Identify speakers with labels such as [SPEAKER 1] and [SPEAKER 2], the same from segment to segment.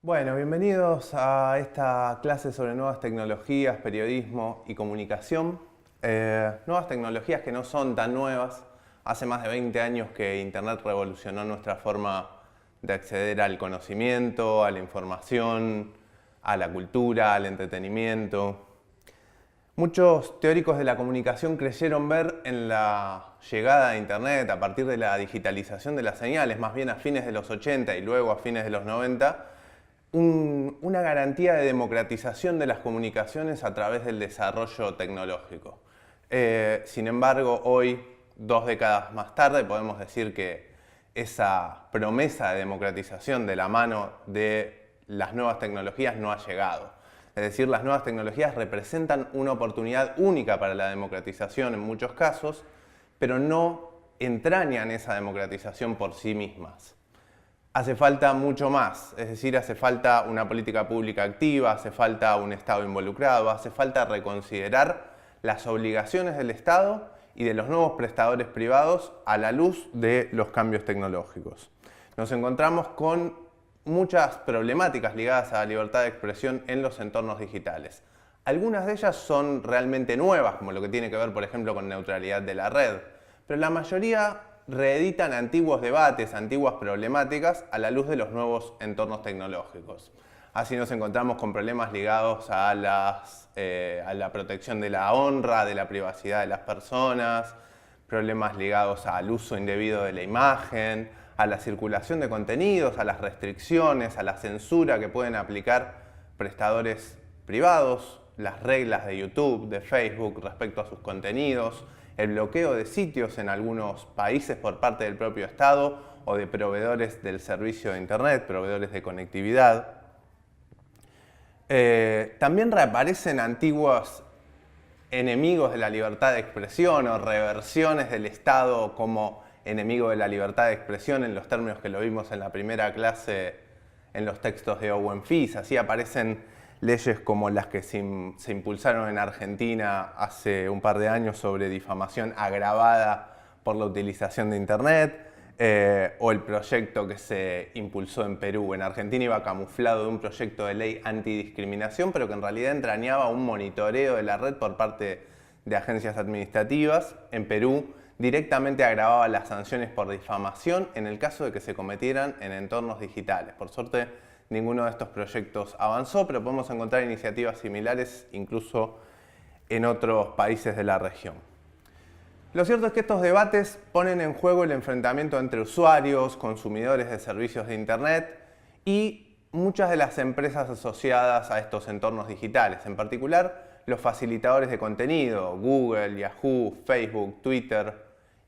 [SPEAKER 1] Bueno, bienvenidos a esta clase sobre nuevas tecnologías, periodismo y comunicación. Nuevas tecnologías que no son tan nuevas. Hace más de 20 años que Internet revolucionó nuestra forma de acceder al conocimiento, a la información, a la cultura, al entretenimiento. Muchos teóricos de la comunicación creyeron ver en la llegada de Internet a partir de la digitalización de las señales, más bien a fines de los 80 y luego a fines de los 90, una garantía de democratización de las comunicaciones a través del desarrollo tecnológico. Sin embargo, hoy, 2 décadas más tarde, podemos decir que esa promesa de democratización de la mano de las nuevas tecnologías no ha llegado. Es decir, las nuevas tecnologías representan una oportunidad única para la democratización en muchos casos, pero no entrañan esa democratización por sí mismas. Hace falta mucho más, es decir, hace falta una política pública activa, hace falta un Estado involucrado, hace falta reconsiderar las obligaciones del Estado y de los nuevos prestadores privados a la luz de los cambios tecnológicos. Nos encontramos con muchas problemáticas ligadas a la libertad de expresión en los entornos digitales. Algunas de ellas son realmente nuevas, como lo que tiene que ver, por ejemplo, con neutralidad de la red, pero la mayoría reeditan antiguos debates, antiguas problemáticas a la luz de los nuevos entornos tecnológicos. Así nos encontramos con problemas ligados a la protección de la honra, de la privacidad de las personas, problemas ligados al uso indebido de la imagen, a la circulación de contenidos, a las restricciones, a la censura que pueden aplicar prestadores privados, las reglas de YouTube, de Facebook respecto a sus contenidos, el bloqueo de sitios en algunos países por parte del propio Estado o de proveedores del servicio de Internet, proveedores de conectividad. También reaparecen antiguos enemigos de la libertad de expresión o reversiones del Estado como enemigo de la libertad de expresión en los términos que lo vimos en la primera clase en los textos de Owen Fis. Así aparecen leyes como las que se impulsaron en Argentina hace un par de años sobre difamación agravada por la utilización de Internet, o el proyecto que se impulsó en Perú. En Argentina iba camuflado de un proyecto de ley antidiscriminación, pero que en realidad entrañaba un monitoreo de la red por parte de agencias administrativas. En Perú directamente agravaba las sanciones por difamación en el caso de que se cometieran en entornos digitales. Por suerte, ninguno de estos proyectos avanzó, pero podemos encontrar iniciativas similares incluso en otros países de la región. Lo cierto es que estos debates ponen en juego el enfrentamiento entre usuarios, consumidores de servicios de Internet y muchas de las empresas asociadas a estos entornos digitales, en particular los facilitadores de contenido, Google, Yahoo, Facebook, Twitter,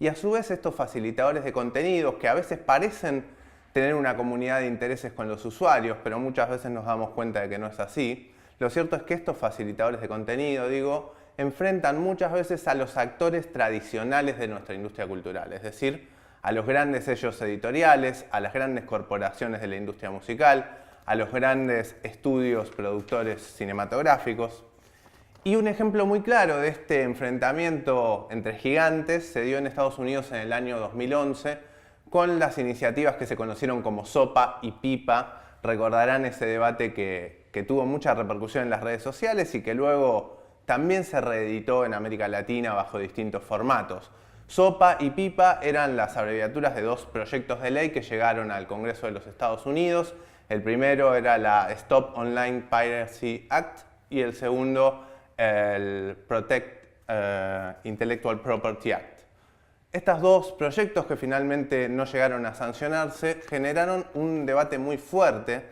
[SPEAKER 1] y a su vez estos facilitadores de contenidos que a veces parecen tener una comunidad de intereses con los usuarios, pero muchas veces nos damos cuenta de que no es así. Lo cierto es que estos facilitadores de contenido, enfrentan muchas veces a los actores tradicionales de nuestra industria cultural, es decir, a los grandes sellos editoriales, a las grandes corporaciones de la industria musical, a los grandes estudios productores cinematográficos. Y un ejemplo muy claro de este enfrentamiento entre gigantes se dio en Estados Unidos en el año 2011 con las iniciativas que se conocieron como SOPA y PIPA. Recordarán ese debate que tuvo mucha repercusión en las redes sociales y que luego también se reeditó en América Latina bajo distintos formatos. SOPA y PIPA eran las abreviaturas de dos proyectos de ley que llegaron al Congreso de los Estados Unidos. El primero era la Stop Online Piracy Act y el segundo el Protect Intellectual Property Act. Estos dos proyectos, que finalmente no llegaron a sancionarse, generaron un debate muy fuerte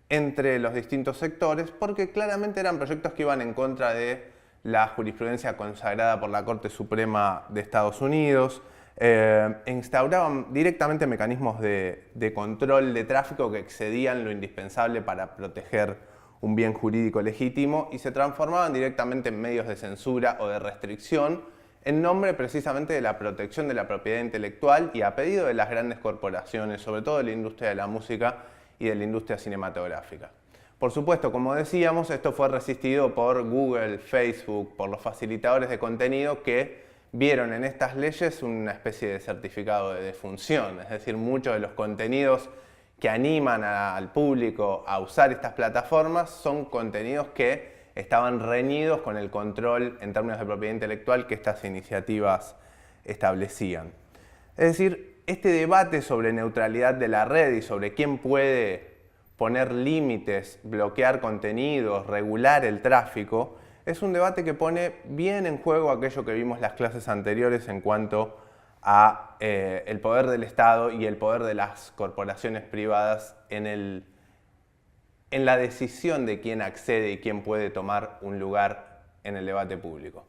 [SPEAKER 1] entre los distintos sectores porque claramente eran proyectos que iban en contra de la jurisprudencia consagrada por la Corte Suprema de Estados Unidos, instauraban directamente mecanismos de control de tráfico que excedían lo indispensable para proteger un bien jurídico legítimo y se transformaban directamente en medios de censura o de restricción en nombre precisamente de la protección de la propiedad intelectual y a pedido de las grandes corporaciones, sobre todo de la industria de la música y de la industria cinematográfica. Por supuesto, como decíamos, esto fue resistido por Google, Facebook, por los facilitadores de contenido que vieron en estas leyes una especie de certificado de defunción, es decir, muchos de los contenidos que animan al público a usar estas plataformas son contenidos que estaban reñidos con el control en términos de propiedad intelectual que estas iniciativas establecían. Es decir, este debate sobre neutralidad de la red y sobre quién puede poner límites, bloquear contenidos, regular el tráfico, es un debate que pone bien en juego aquello que vimos en las clases anteriores en cuanto a el poder del Estado y el poder de las corporaciones privadas en la decisión de quién accede y quién puede tomar un lugar en el debate público.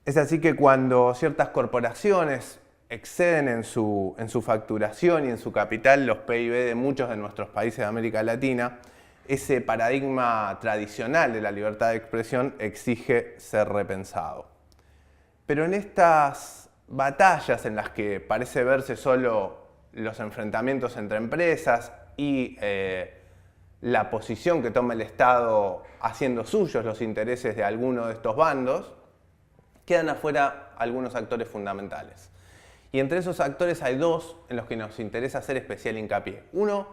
[SPEAKER 1] Es así que cuando ciertas corporaciones exceden en su facturación y en su capital los PIB de muchos de nuestros países de América Latina, ese paradigma tradicional de la libertad de expresión exige ser repensado. Pero en estas batallas en las que parece verse solo los enfrentamientos entre empresas y la posición que toma el Estado haciendo suyos los intereses de alguno de estos bandos, quedan afuera algunos actores fundamentales. Y entre esos actores hay dos en los que nos interesa hacer especial hincapié. Uno,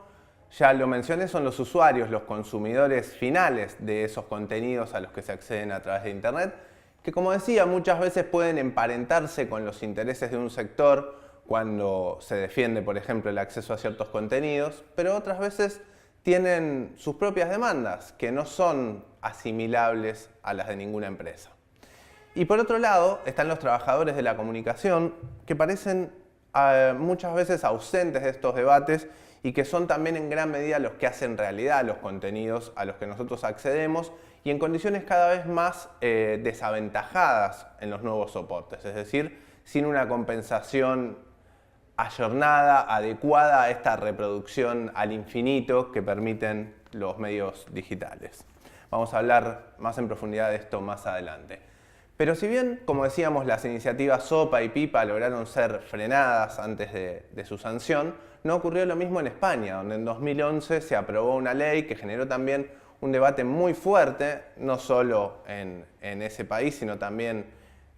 [SPEAKER 1] ya lo mencioné, son los usuarios, los consumidores finales de esos contenidos a los que se acceden a través de Internet, que como decía, muchas veces pueden emparentarse con los intereses de un sector cuando se defiende, por ejemplo, el acceso a ciertos contenidos, pero otras veces tienen sus propias demandas, que no son asimilables a las de ninguna empresa. Y por otro lado, están los trabajadores de la comunicación, que parecen muchas veces ausentes de estos debates y que son también en gran medida los que hacen realidad los contenidos a los que nosotros accedemos y en condiciones cada vez más desaventajadas en los nuevos soportes, es decir, sin una compensación ayornada, adecuada a esta reproducción al infinito que permiten los medios digitales. Vamos a hablar más en profundidad de esto más adelante. Pero si bien, como decíamos, las iniciativas SOPA y PIPA lograron ser frenadas antes de su sanción, no ocurrió lo mismo en España, donde en 2011 se aprobó una ley que generó también un debate muy fuerte, no solo en ese país, sino también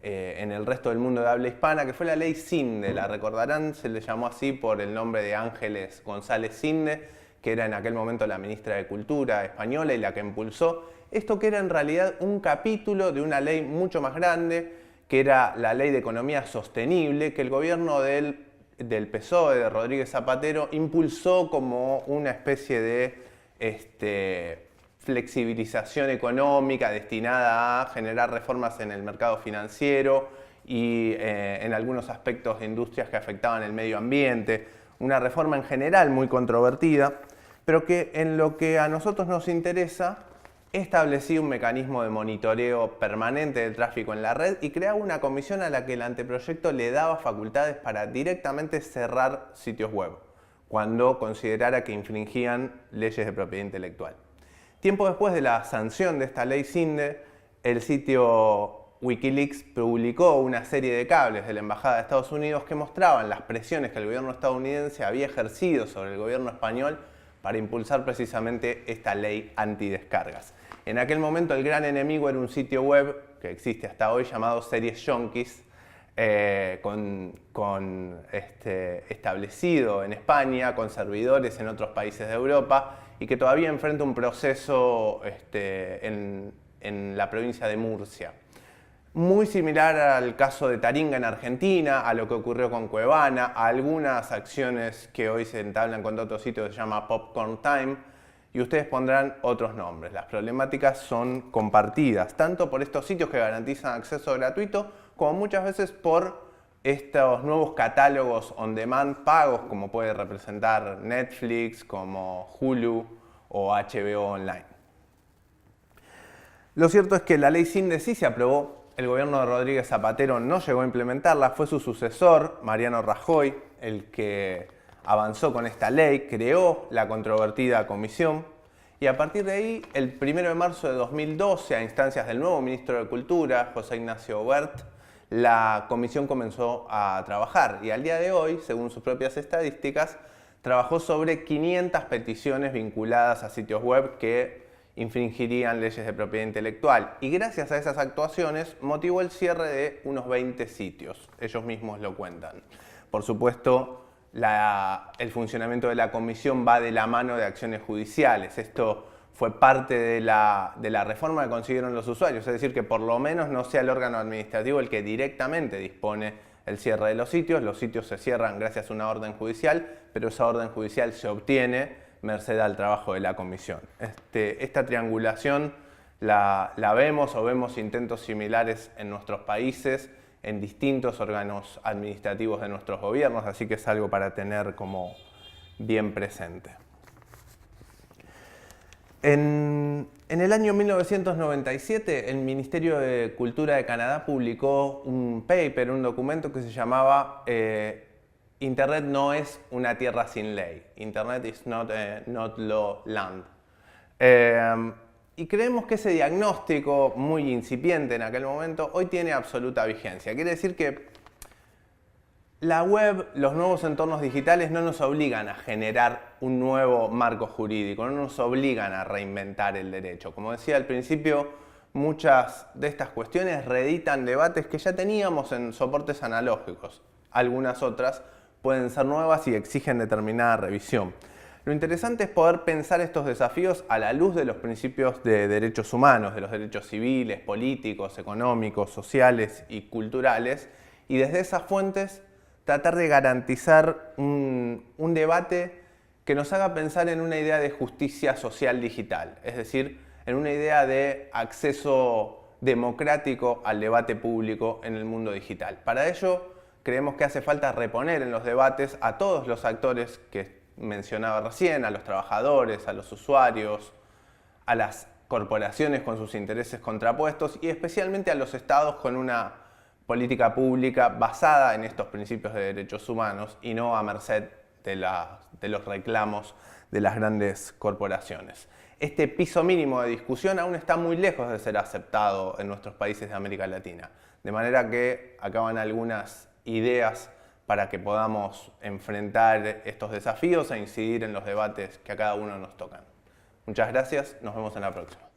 [SPEAKER 1] en el resto del mundo de habla hispana, que fue la ley Cinde. La recordarán, se le llamó así por el nombre de Ángeles González Cinde, que era en aquel momento la ministra de Cultura española y la que impulsó esto que era en realidad un capítulo de una ley mucho más grande, que era la Ley de Economía Sostenible, que el gobierno del PSOE, de Rodríguez Zapatero, impulsó como una especie de flexibilización económica destinada a generar reformas en el mercado financiero y en algunos aspectos de industrias que afectaban el medio ambiente. Una reforma en general muy controvertida, pero que en lo que a nosotros nos interesa establecía un mecanismo de monitoreo permanente del tráfico en la red y creaba una comisión a la que el anteproyecto le daba facultades para directamente cerrar sitios web, cuando considerara que infringían leyes de propiedad intelectual. Tiempo después de la sanción de esta ley Cinde, el sitio Wikileaks publicó una serie de cables de la Embajada de Estados Unidos que mostraban las presiones que el gobierno estadounidense había ejercido sobre el gobierno español para impulsar precisamente esta ley antidescargas. En aquel momento el gran enemigo era un sitio web que existe hasta hoy llamado Series Junkies, establecido en España, con servidores en otros países de Europa y que todavía enfrenta un proceso en la provincia de Murcia. Muy similar al caso de Taringa en Argentina, a lo que ocurrió con Cuevana, a algunas acciones que hoy se entablan con otro sitio que se llama Popcorn Time, y ustedes pondrán otros nombres. Las problemáticas son compartidas, tanto por estos sitios que garantizan acceso gratuito, como muchas veces por estos nuevos catálogos on demand pagos, como puede representar Netflix, como Hulu o HBO Online. Lo cierto es que la ley Cinde sí se aprobó. El gobierno de Rodríguez Zapatero no llegó a implementarla, fue su sucesor, Mariano Rajoy, el que avanzó con esta ley, creó la controvertida comisión y a partir de ahí, el 1 de marzo de 2012, a instancias del nuevo ministro de Cultura, José Ignacio Wert, la comisión comenzó a trabajar y al día de hoy, según sus propias estadísticas, trabajó sobre 500 peticiones vinculadas a sitios web que infringirían leyes de propiedad intelectual y gracias a esas actuaciones motivó el cierre de unos 20 sitios, ellos mismos lo cuentan. Por supuesto, el funcionamiento de la comisión va de la mano de acciones judiciales. Esto fue parte de la reforma que consiguieron los usuarios, es decir, que por lo menos no sea el órgano administrativo el que directamente dispone el cierre de los sitios se cierran gracias a una orden judicial, pero esa orden judicial se obtiene merced al trabajo de la comisión. Esta triangulación la vemos o vemos intentos similares en nuestros países, en distintos órganos administrativos de nuestros gobiernos, así que es algo para tener como bien presente. En el año 1997, el Ministerio de Cultura de Canadá publicó un paper, un documento que se llamaba Internet no es una tierra sin ley. Internet is not law land. Y creemos que ese diagnóstico, muy incipiente en aquel momento, hoy tiene absoluta vigencia. Quiere decir que la web, los nuevos entornos digitales no nos obligan a generar un nuevo marco jurídico, no nos obligan a reinventar el derecho. Como decía al principio, muchas de estas cuestiones reeditan debates que ya teníamos en soportes analógicos. Algunas otras pueden ser nuevas y exigen determinada revisión. Lo interesante es poder pensar estos desafíos a la luz de los principios de derechos humanos, de los derechos civiles, políticos, económicos, sociales y culturales, y desde esas fuentes tratar de garantizar un debate que nos haga pensar en una idea de justicia social digital, es decir, en una idea de acceso democrático al debate público en el mundo digital. Para ello, creemos que hace falta reponer en los debates a todos los actores que mencionaba recién, a los trabajadores, a los usuarios, a las corporaciones con sus intereses contrapuestos y especialmente a los estados con una política pública basada en estos principios de derechos humanos y no a merced de los reclamos de las grandes corporaciones. Este piso mínimo de discusión aún está muy lejos de ser aceptado en nuestros países de América Latina, de manera que acaban algunas ideas para que podamos enfrentar estos desafíos e incidir en los debates que a cada uno nos tocan. Muchas gracias, nos vemos en la próxima.